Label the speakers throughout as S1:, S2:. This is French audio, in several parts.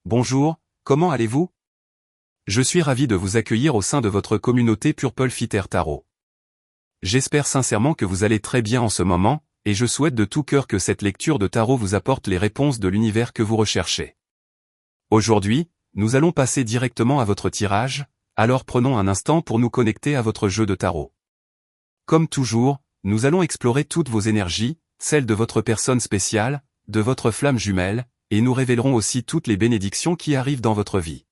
S1: Bonjour, comment allez-vous? Je suis ravi de vous accueillir au sein de votre communauté Purple Fitter Tarot. J'espère sincèrement que vous allez très bien en ce moment, et je souhaite de tout cœur que cette lecture de tarot vous apporte les réponses de l'univers que vous recherchez. Aujourd'hui, nous allons passer directement à votre tirage, alors prenons un instant pour nous connecter à votre jeu de tarot. Comme toujours, nous allons explorer toutes vos énergies, celles de votre personne spéciale, de votre flamme jumelle, et nous révélerons aussi toutes les bénédictions qui arrivent dans votre vie.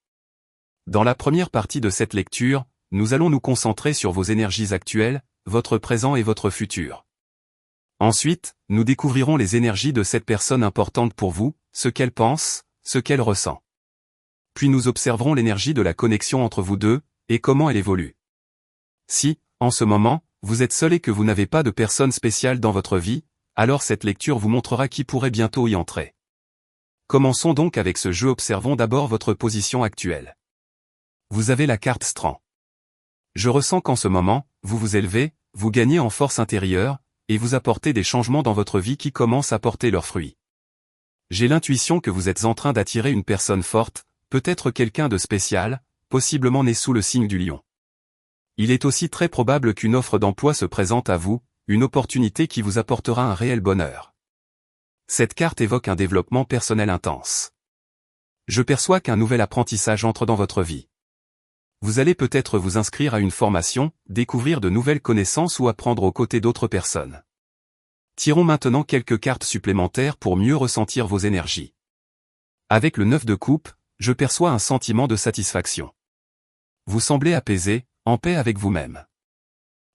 S1: Dans la première partie de cette lecture, nous allons nous concentrer sur vos énergies actuelles, votre présent et votre futur. Ensuite, nous découvrirons les énergies de cette personne importante pour vous, ce qu'elle pense, ce qu'elle ressent. Puis nous observerons l'énergie de la connexion entre vous deux, et comment elle évolue. Si, en ce moment, vous êtes seul et que vous n'avez pas de personne spéciale dans votre vie, alors cette lecture vous montrera qui pourrait bientôt y entrer. Commençons donc avec ce jeu. Observons d'abord votre position actuelle. Vous avez la carte Strength. Je ressens qu'en ce moment, vous vous élevez, vous gagnez en force intérieure, et vous apportez des changements dans votre vie qui commencent à porter leurs fruits. J'ai l'intuition que vous êtes en train d'attirer une personne forte, peut-être quelqu'un de spécial, possiblement né sous le signe du lion. Il est aussi très probable qu'une offre d'emploi se présente à vous, une opportunité qui vous apportera un réel bonheur. Cette carte évoque un développement personnel intense. Je perçois qu'un nouvel apprentissage entre dans votre vie. Vous allez peut-être vous inscrire à une formation, découvrir de nouvelles connaissances ou apprendre aux côtés d'autres personnes. Tirons maintenant quelques cartes supplémentaires pour mieux ressentir vos énergies. Avec le 9 de coupe, je perçois un sentiment de satisfaction. Vous semblez apaisé, en paix avec vous-même.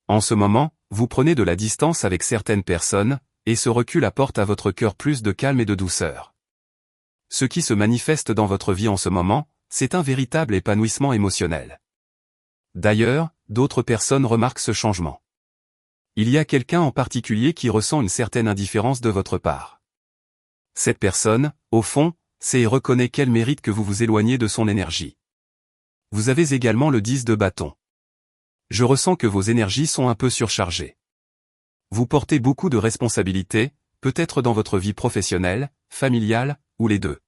S1: En ce moment, vous prenez de la distance avec certaines personnes, et ce recul apporte à votre cœur plus de calme et de douceur. Ce qui se manifeste dans votre vie en ce moment, c'est un véritable épanouissement émotionnel. D'ailleurs, d'autres personnes remarquent ce changement. Il y a quelqu'un en particulier qui ressent une certaine indifférence de votre part. Cette personne, au fond, sait et reconnaît qu'elle mérite que vous vous éloigniez de son énergie. Vous avez également le 10 de bâton. Je ressens que vos énergies sont un peu surchargées. Vous portez beaucoup de responsabilités, peut-être dans votre vie professionnelle, familiale, ou les deux.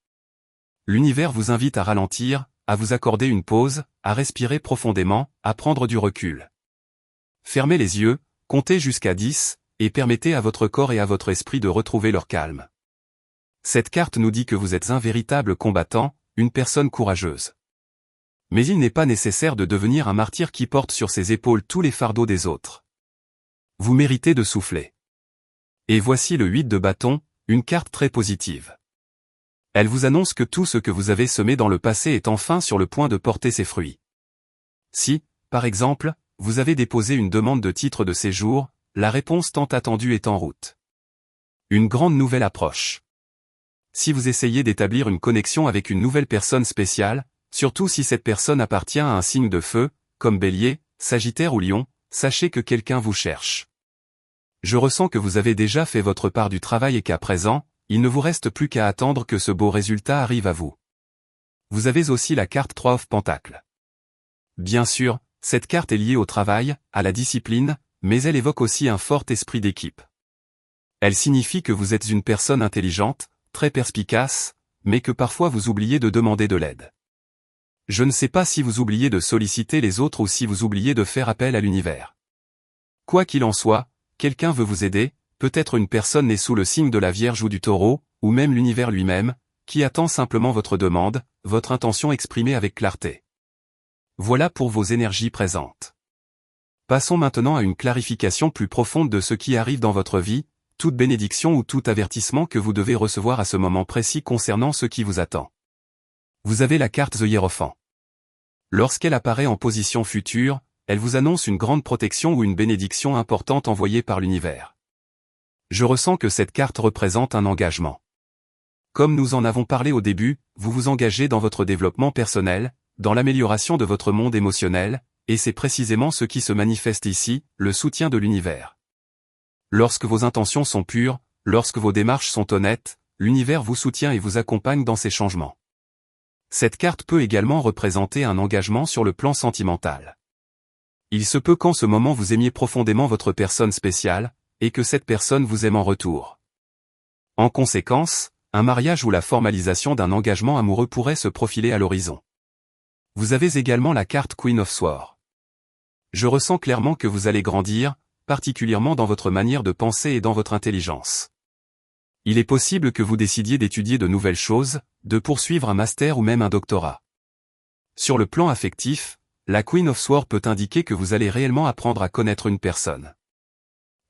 S1: L'univers vous invite à ralentir, à vous accorder une pause, à respirer profondément, à prendre du recul. Fermez les yeux, comptez jusqu'à 10, et permettez à votre corps et à votre esprit de retrouver leur calme. Cette carte nous dit que vous êtes un véritable combattant, une personne courageuse. Mais il n'est pas nécessaire de devenir un martyr qui porte sur ses épaules tous les fardeaux des autres. Vous méritez de souffler. Et voici le 8 de bâton, une carte très positive. Elle vous annonce que tout ce que vous avez semé dans le passé est enfin sur le point de porter ses fruits. Si, par exemple, vous avez déposé une demande de titre de séjour, la réponse tant attendue est en route. Une grande nouvelle approche. Si vous essayez d'établir une connexion avec une nouvelle personne spéciale, surtout si cette personne appartient à un signe de feu, comme Bélier, Sagittaire ou Lion, sachez que quelqu'un vous cherche. Je ressens que vous avez déjà fait votre part du travail et qu'à présent, il ne vous reste plus qu'à attendre que ce beau résultat arrive à vous. Vous avez aussi la carte 3 of Pentacles. Bien sûr, cette carte est liée au travail, à la discipline, mais elle évoque aussi un fort esprit d'équipe. Elle signifie que vous êtes une personne intelligente, très perspicace, mais que parfois vous oubliez de demander de l'aide. Je ne sais pas si vous oubliez de solliciter les autres ou si vous oubliez de faire appel à l'univers. Quoi qu'il en soit, quelqu'un veut vous aider, peut-être une personne née sous le signe de la Vierge ou du Taureau, ou même l'univers lui-même, qui attend simplement votre demande, votre intention exprimée avec clarté. Voilà pour vos énergies présentes. Passons maintenant à une clarification plus profonde de ce qui arrive dans votre vie, toute bénédiction ou tout avertissement que vous devez recevoir à ce moment précis concernant ce qui vous attend. Vous avez la carte The Hiérophant. Lorsqu'elle apparaît en position future, elle vous annonce une grande protection ou une bénédiction importante envoyée par l'univers. Je ressens que cette carte représente un engagement. Comme nous en avons parlé au début, vous vous engagez dans votre développement personnel, dans l'amélioration de votre monde émotionnel, et c'est précisément ce qui se manifeste ici, le soutien de l'univers. Lorsque vos intentions sont pures, lorsque vos démarches sont honnêtes, l'univers vous soutient et vous accompagne dans ces changements. Cette carte peut également représenter un engagement sur le plan sentimental. Il se peut qu'en ce moment vous aimiez profondément votre personne spéciale, et que cette personne vous aime en retour. En conséquence, un mariage ou la formalisation d'un engagement amoureux pourrait se profiler à l'horizon. Vous avez également la carte Queen of Swords. Je ressens clairement que vous allez grandir, particulièrement dans votre manière de penser et dans votre intelligence. Il est possible que vous décidiez d'étudier de nouvelles choses, de poursuivre un master ou même un doctorat. Sur le plan affectif, la Queen of Swords peut indiquer que vous allez réellement apprendre à connaître une personne.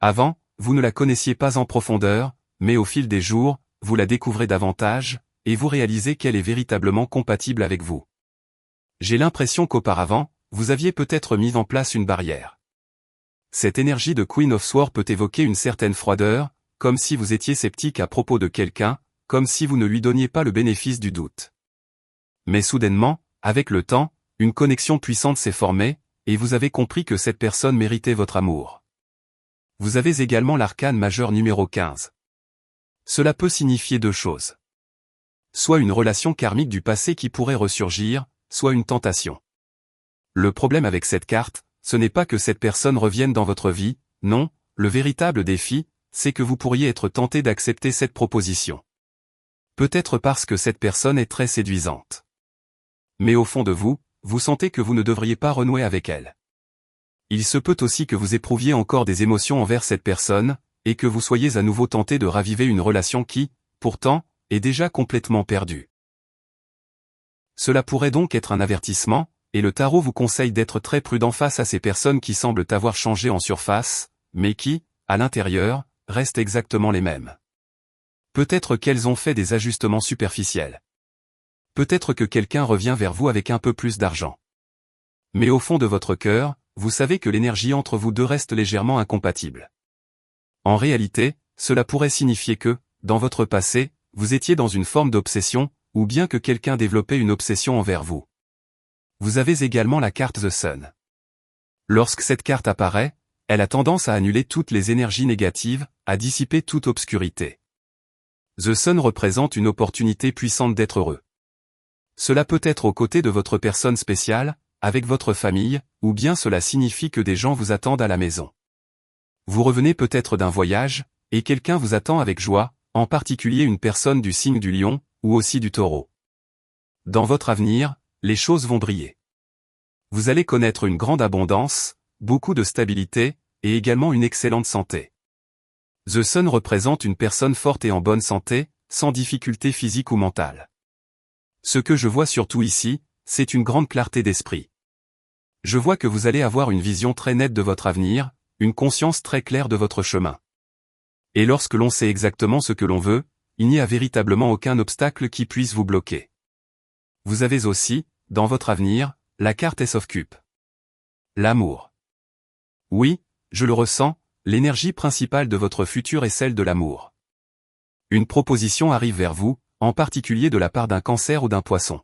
S1: Avant, vous ne la connaissiez pas en profondeur, mais au fil des jours, vous la découvrez davantage, et vous réalisez qu'elle est véritablement compatible avec vous. J'ai l'impression qu'auparavant, vous aviez peut-être mis en place une barrière. Cette énergie de Queen of Swords peut évoquer une certaine froideur, comme si vous étiez sceptique à propos de quelqu'un, comme si vous ne lui donniez pas le bénéfice du doute. Mais soudainement, avec le temps, une connexion puissante s'est formée, et vous avez compris que cette personne méritait votre amour. Vous avez également l'arcane majeur numéro 15. Cela peut signifier deux choses. Soit une relation karmique du passé qui pourrait ressurgir, soit une tentation. Le problème avec cette carte, ce n'est pas que cette personne revienne dans votre vie, non, le véritable défi, c'est que vous pourriez être tenté d'accepter cette proposition. Peut-être parce que cette personne est très séduisante. Mais au fond de vous, vous sentez que vous ne devriez pas renouer avec elle. Il se peut aussi que vous éprouviez encore des émotions envers cette personne, et que vous soyez à nouveau tenté de raviver une relation qui, pourtant, est déjà complètement perdue. Cela pourrait donc être un avertissement, et le tarot vous conseille d'être très prudent face à ces personnes qui semblent avoir changé en surface, mais qui, à l'intérieur, restent exactement les mêmes. Peut-être qu'elles ont fait des ajustements superficiels. Peut-être que quelqu'un revient vers vous avec un peu plus d'argent. Mais au fond de votre cœur, vous savez que l'énergie entre vous deux reste légèrement incompatible. En réalité, cela pourrait signifier que, dans votre passé, vous étiez dans une forme d'obsession, ou bien que quelqu'un développait une obsession envers vous. Vous avez également la carte The Sun. Lorsque cette carte apparaît, elle a tendance à annuler toutes les énergies négatives, à dissiper toute obscurité. The Sun représente une opportunité puissante d'être heureux. Cela peut être aux côtés de votre personne spéciale, avec votre famille, ou bien cela signifie que des gens vous attendent à la maison. Vous revenez peut-être d'un voyage, et quelqu'un vous attend avec joie, en particulier une personne du signe du Lion, ou aussi du Taureau. Dans votre avenir, les choses vont briller. Vous allez connaître une grande abondance, beaucoup de stabilité, et également une excellente santé. The Sun représente une personne forte et en bonne santé, sans difficulté physique ou mentale. Ce que je vois surtout ici, c'est une grande clarté d'esprit. Je vois que vous allez avoir une vision très nette de votre avenir, une conscience très claire de votre chemin. Et lorsque l'on sait exactement ce que l'on veut, il n'y a véritablement aucun obstacle qui puisse vous bloquer. Vous avez aussi, dans votre avenir, la carte Ace of Cups. L'amour. Oui, je le ressens, l'énergie principale de votre futur est celle de l'amour. Une proposition arrive vers vous, en particulier de la part d'un Cancer ou d'un Poisson.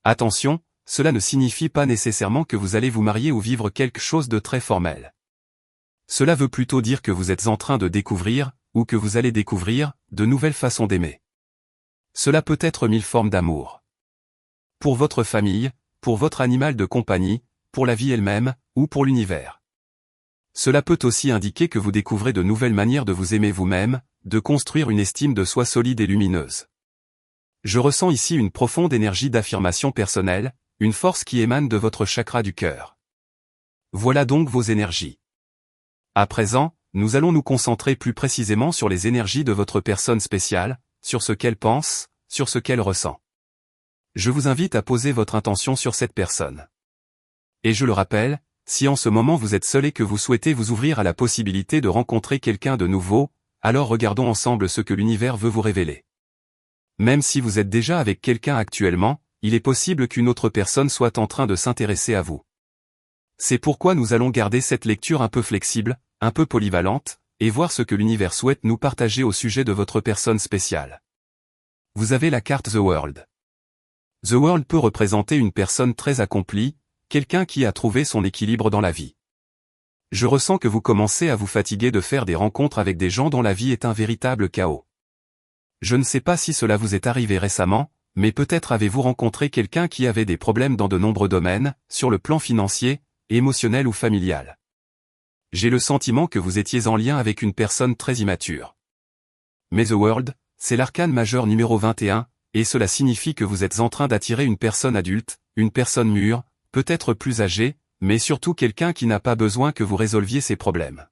S1: Attention, cela ne signifie pas nécessairement que vous allez vous marier ou vivre quelque chose de très formel. Cela veut plutôt dire que vous êtes en train de découvrir, ou que vous allez découvrir, de nouvelles façons d'aimer. Cela peut être 1000 formes d'amour. Pour votre famille, pour votre animal de compagnie, pour la vie elle-même, ou pour l'univers. Cela peut aussi indiquer que vous découvrez de nouvelles manières de vous aimer vous-même, de construire une estime de soi solide et lumineuse. Je ressens ici une profonde énergie d'affirmation personnelle, une force qui émane de votre chakra du cœur. Voilà donc vos énergies. À présent, nous allons nous concentrer plus précisément sur les énergies de votre personne spéciale, sur ce qu'elle pense, sur ce qu'elle ressent. Je vous invite à poser votre intention sur cette personne. Et je le rappelle, si en ce moment vous êtes seul et que vous souhaitez vous ouvrir à la possibilité de rencontrer quelqu'un de nouveau, alors regardons ensemble ce que l'univers veut vous révéler. Même si vous êtes déjà avec quelqu'un actuellement, il est possible qu'une autre personne soit en train de s'intéresser à vous. C'est pourquoi nous allons garder cette lecture un peu flexible, un peu polyvalente, et voir ce que l'univers souhaite nous partager au sujet de votre personne spéciale. Vous avez la carte The World. The World peut représenter une personne très accomplie, quelqu'un qui a trouvé son équilibre dans la vie. Je ressens que vous commencez à vous fatiguer de faire des rencontres avec des gens dont la vie est un véritable chaos. Je ne sais pas si cela vous est arrivé récemment, mais peut-être avez-vous rencontré quelqu'un qui avait des problèmes dans de nombreux domaines, sur le plan financier, émotionnel ou familial. J'ai le sentiment que vous étiez en lien avec une personne très immature. Mais The World, c'est l'arcane majeur numéro 21, et cela signifie que vous êtes en train d'attirer une personne adulte, une personne mûre, peut-être plus âgée, mais surtout quelqu'un qui n'a pas besoin que vous résolviez ses problèmes.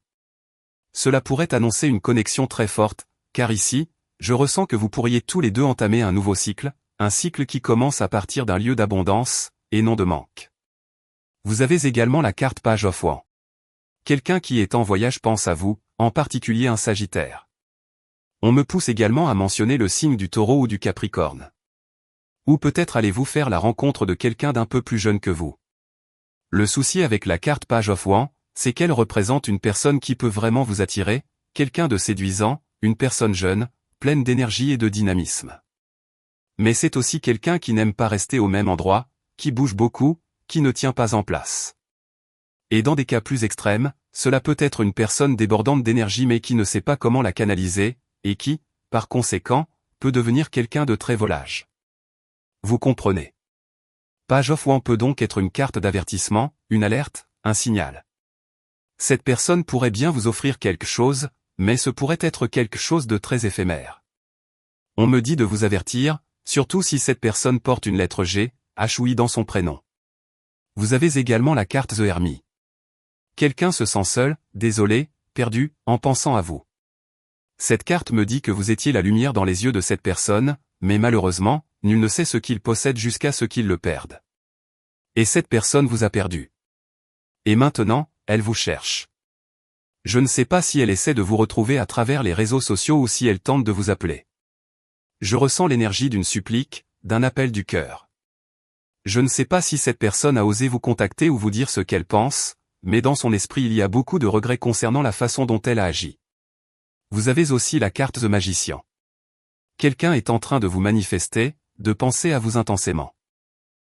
S1: Cela pourrait annoncer une connexion très forte, car ici, je ressens que vous pourriez tous les deux entamer un nouveau cycle, un cycle qui commence à partir d'un lieu d'abondance, et non de manque. Vous avez également la carte Page of Wands. Quelqu'un qui est en voyage pense à vous, en particulier un Sagittaire. On me pousse également à mentionner le signe du Taureau ou du Capricorne. Ou peut-être allez-vous faire la rencontre de quelqu'un d'un peu plus jeune que vous. Le souci avec la carte Page of Wands, c'est qu'elle représente une personne qui peut vraiment vous attirer, quelqu'un de séduisant, une personne jeune, pleine d'énergie et de dynamisme. Mais c'est aussi quelqu'un qui n'aime pas rester au même endroit, qui bouge beaucoup, qui ne tient pas en place. Et dans des cas plus extrêmes, cela peut être une personne débordante d'énergie mais qui ne sait pas comment la canaliser, et qui, par conséquent, peut devenir quelqu'un de très volage. Vous comprenez. Page of Wands peut donc être une carte d'avertissement, une alerte, un signal. Cette personne pourrait bien vous offrir quelque chose, mais ce pourrait être quelque chose de très éphémère. On me dit de vous avertir, surtout si cette personne porte une lettre G, H dans son prénom. Vous avez également la carte The Hermit. Quelqu'un se sent seul, désolé, perdu, en pensant à vous. Cette carte me dit que vous étiez la lumière dans les yeux de cette personne, mais malheureusement, nul ne sait ce qu'il possède jusqu'à ce qu'il le perde. Et cette personne vous a perdu. Et maintenant, elle vous cherche. Je ne sais pas si elle essaie de vous retrouver à travers les réseaux sociaux ou si elle tente de vous appeler. Je ressens l'énergie d'une supplique, d'un appel du cœur. Je ne sais pas si cette personne a osé vous contacter ou vous dire ce qu'elle pense, mais dans son esprit il y a beaucoup de regrets concernant la façon dont elle a agi. Vous avez aussi la carte The Magician. Quelqu'un est en train de vous manifester, de penser à vous intensément.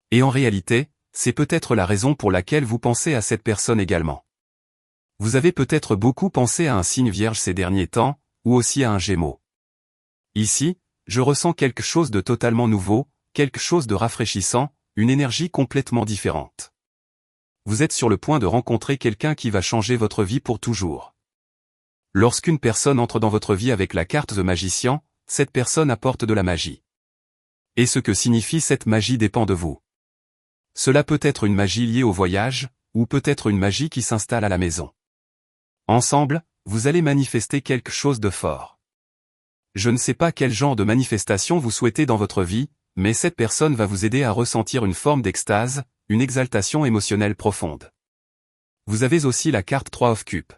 S1: Et en réalité, c'est peut-être la raison pour laquelle vous pensez à cette personne également. Vous avez peut-être beaucoup pensé à un signe vierge ces derniers temps, ou aussi à un Gémeaux. Ici, je ressens quelque chose de totalement nouveau, quelque chose de rafraîchissant, une énergie complètement différente. Vous êtes sur le point de rencontrer quelqu'un qui va changer votre vie pour toujours. Lorsqu'une personne entre dans votre vie avec la carte The Magician, cette personne apporte de la magie. Et ce que signifie cette magie dépend de vous. Cela peut être une magie liée au voyage, ou peut-être une magie qui s'installe à la maison. Ensemble, vous allez manifester quelque chose de fort. Je ne sais pas quel genre de manifestation vous souhaitez dans votre vie, mais cette personne va vous aider à ressentir une forme d'extase, une exaltation émotionnelle profonde. Vous avez aussi la carte 3 of Cups.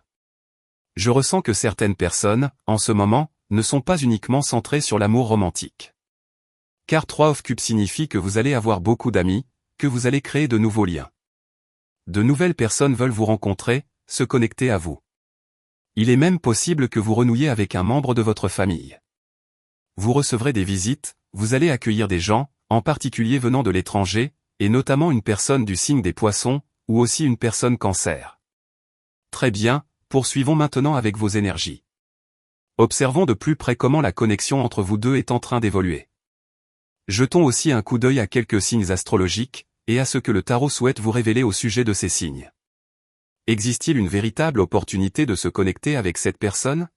S1: Je ressens que certaines personnes, en ce moment, ne sont pas uniquement centrées sur l'amour romantique. Car 3 of Cups signifie que vous allez avoir beaucoup d'amis, que vous allez créer de nouveaux liens. De nouvelles personnes veulent vous rencontrer, se connecter à vous. Il est même possible que vous renouiez avec un membre de votre famille. Vous recevrez des visites, vous allez accueillir des gens, en particulier venant de l'étranger, et notamment une personne du signe des Poissons, ou aussi une personne Cancer. Très bien, poursuivons maintenant avec vos énergies. Observons de plus près comment la connexion entre vous deux est en train d'évoluer. Jetons aussi un coup d'œil à quelques signes astrologiques, et à ce que le tarot souhaite vous révéler au sujet de ces signes. Existe-t-il une véritable opportunité de se connecter avec cette personne?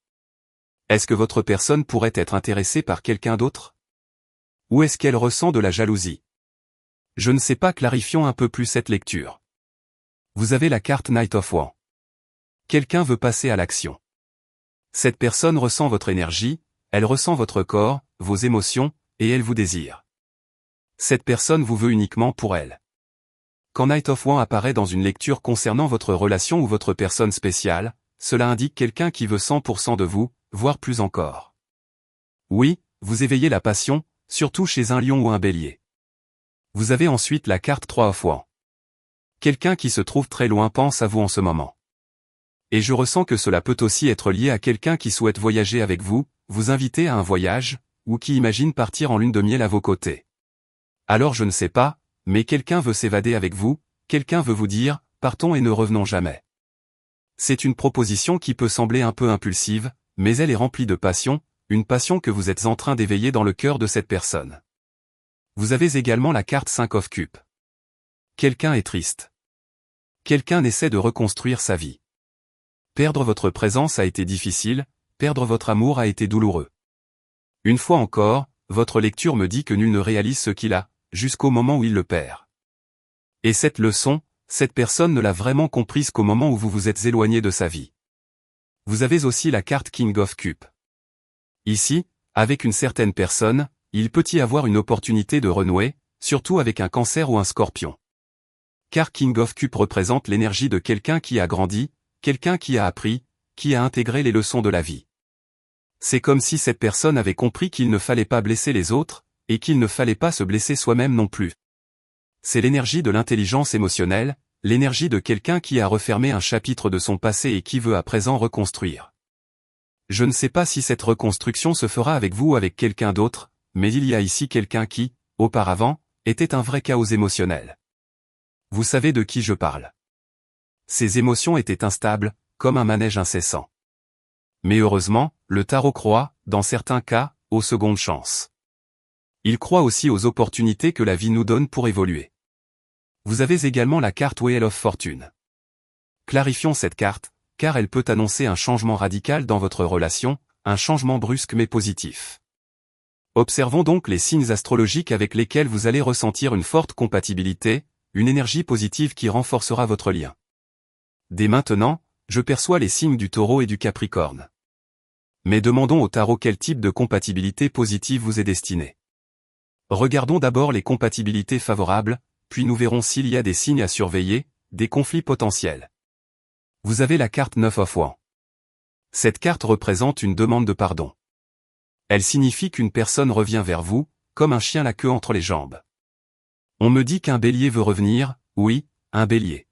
S1: Est-ce que votre personne pourrait être intéressée par quelqu'un d'autre? Ou est-ce qu'elle ressent de la jalousie? Je ne sais pas, clarifions un peu plus cette lecture. Vous avez la carte Knight of Wands. Quelqu'un veut passer à l'action. Cette personne ressent votre énergie, elle ressent votre corps, vos émotions, et elle vous désire. Cette personne vous veut uniquement pour elle. Quand Knight of Wands apparaît dans une lecture concernant votre relation ou votre personne spéciale, cela indique quelqu'un qui veut 100% de vous, voire plus encore. Oui, vous éveillez la passion, surtout chez un lion ou un bélier. Vous avez ensuite la carte 3 of Wands. Quelqu'un qui se trouve très loin pense à vous en ce moment. Et je ressens que cela peut aussi être lié à quelqu'un qui souhaite voyager avec vous, vous inviter à un voyage, ou qui imagine partir en lune de miel à vos côtés. Alors je ne sais pas, mais quelqu'un veut s'évader avec vous, quelqu'un veut vous dire, partons et ne revenons jamais. C'est une proposition qui peut sembler un peu impulsive, mais elle est remplie de passion, une passion que vous êtes en train d'éveiller dans le cœur de cette personne. Vous avez également la carte 5 of Cups. Quelqu'un est triste. Quelqu'un essaie de reconstruire sa vie. Perdre votre présence a été difficile, perdre votre amour a été douloureux. Une fois encore, votre lecture me dit que nul ne réalise ce qu'il a, jusqu'au moment où il le perd. Et cette leçon, cette personne ne l'a vraiment comprise qu'au moment où vous vous êtes éloigné de sa vie. Vous avez aussi la carte King of Cups. Ici, avec une certaine personne, il peut y avoir une opportunité de renouer, surtout avec un Cancer ou un Scorpion. Car King of Cups représente l'énergie de quelqu'un qui a grandi, quelqu'un qui a appris, qui a intégré les leçons de la vie. C'est comme si cette personne avait compris qu'il ne fallait pas blesser les autres, et qu'il ne fallait pas se blesser soi-même non plus. C'est l'énergie de l'intelligence émotionnelle, l'énergie de quelqu'un qui a refermé un chapitre de son passé et qui veut à présent reconstruire. Je ne sais pas si cette reconstruction se fera avec vous ou avec quelqu'un d'autre, mais il y a ici quelqu'un qui, auparavant, était un vrai chaos émotionnel. Vous savez de qui je parle. Ses émotions étaient instables, comme un manège incessant. Mais heureusement, le tarot croit, dans certains cas, aux secondes chances. Il croit aussi aux opportunités que la vie nous donne pour évoluer. Vous avez également la carte Wheel of Fortune. Clarifions cette carte, car elle peut annoncer un changement radical dans votre relation, un changement brusque mais positif. Observons donc les signes astrologiques avec lesquels vous allez ressentir une forte compatibilité, une énergie positive qui renforcera votre lien. Dès maintenant, je perçois les signes du Taureau et du Capricorne. Mais demandons au tarot quel type de compatibilité positive vous est destiné. Regardons d'abord les compatibilités favorables, puis nous verrons s'il y a des signes à surveiller, des conflits potentiels. Vous avez la carte 9 of Wands. Cette carte représente une demande de pardon. Elle signifie qu'une personne revient vers vous, comme un chien la queue entre les jambes. On me dit qu'un bélier veut revenir, oui, un bélier.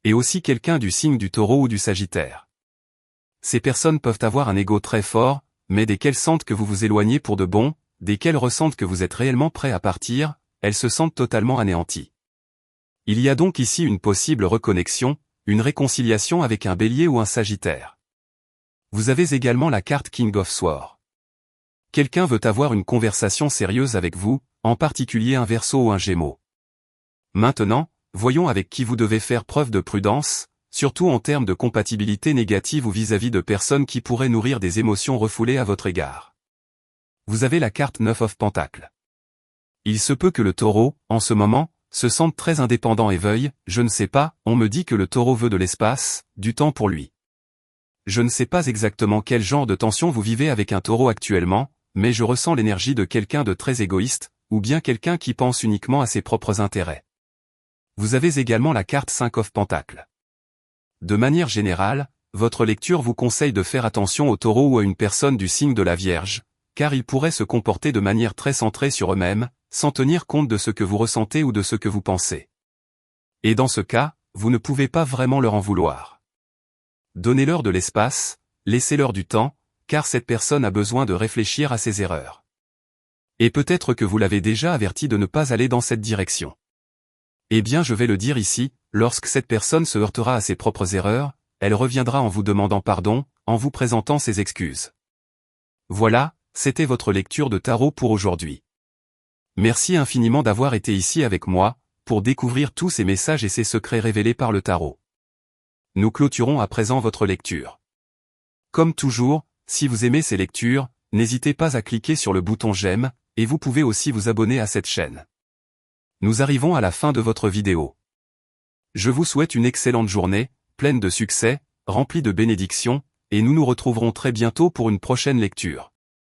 S1: Et aussi quelqu'un du signe du Taureau ou du Sagittaire. Ces personnes peuvent avoir un ego très fort, mais dès qu'elles sentent que vous vous éloignez pour de bon, dès qu'elles ressentent que vous êtes réellement prêt à partir, elles se sentent totalement anéanties. Il y a donc ici une possible reconnexion, une réconciliation avec un bélier ou un Sagittaire. Vous avez également la carte King of Swords. Quelqu'un veut avoir une conversation sérieuse avec vous, en particulier un Verseau ou un Gémeaux. Maintenant, voyons avec qui vous devez faire preuve de prudence, surtout en termes de compatibilité négative ou vis-à-vis de personnes qui pourraient nourrir des émotions refoulées à votre égard. Vous avez la carte 9 of Pentacles. Il se peut que le Taureau, en ce moment, se sente très indépendant et veuille, je ne sais pas, on me dit que le Taureau veut de l'espace, du temps pour lui. Je ne sais pas exactement quel genre de tension vous vivez avec un Taureau actuellement, mais je ressens l'énergie de quelqu'un de très égoïste, ou bien quelqu'un qui pense uniquement à ses propres intérêts. Vous avez également la carte 5 of Pentacles. De manière générale, votre lecture vous conseille de faire attention au Taureau ou à une personne du signe de la Vierge, car ils pourraient se comporter de manière très centrée sur eux-mêmes, sans tenir compte de ce que vous ressentez ou de ce que vous pensez. Et dans ce cas, vous ne pouvez pas vraiment leur en vouloir. Donnez-leur de l'espace, laissez-leur du temps, car cette personne a besoin de réfléchir à ses erreurs. Et peut-être que vous l'avez déjà averti de ne pas aller dans cette direction. Eh bien je vais le dire ici, lorsque cette personne se heurtera à ses propres erreurs, elle reviendra en vous demandant pardon, en vous présentant ses excuses. Voilà, c'était votre lecture de tarot pour aujourd'hui. Merci infiniment d'avoir été ici avec moi, pour découvrir tous ces messages et ces secrets révélés par le tarot. Nous clôturons à présent votre lecture. Comme toujours, si vous aimez ces lectures, n'hésitez pas à cliquer sur le bouton j'aime, et vous pouvez aussi vous abonner à cette chaîne. Nous arrivons à la fin de votre vidéo. Je vous souhaite une excellente journée, pleine de succès, remplie de bénédictions, et nous nous retrouverons très bientôt pour une prochaine lecture.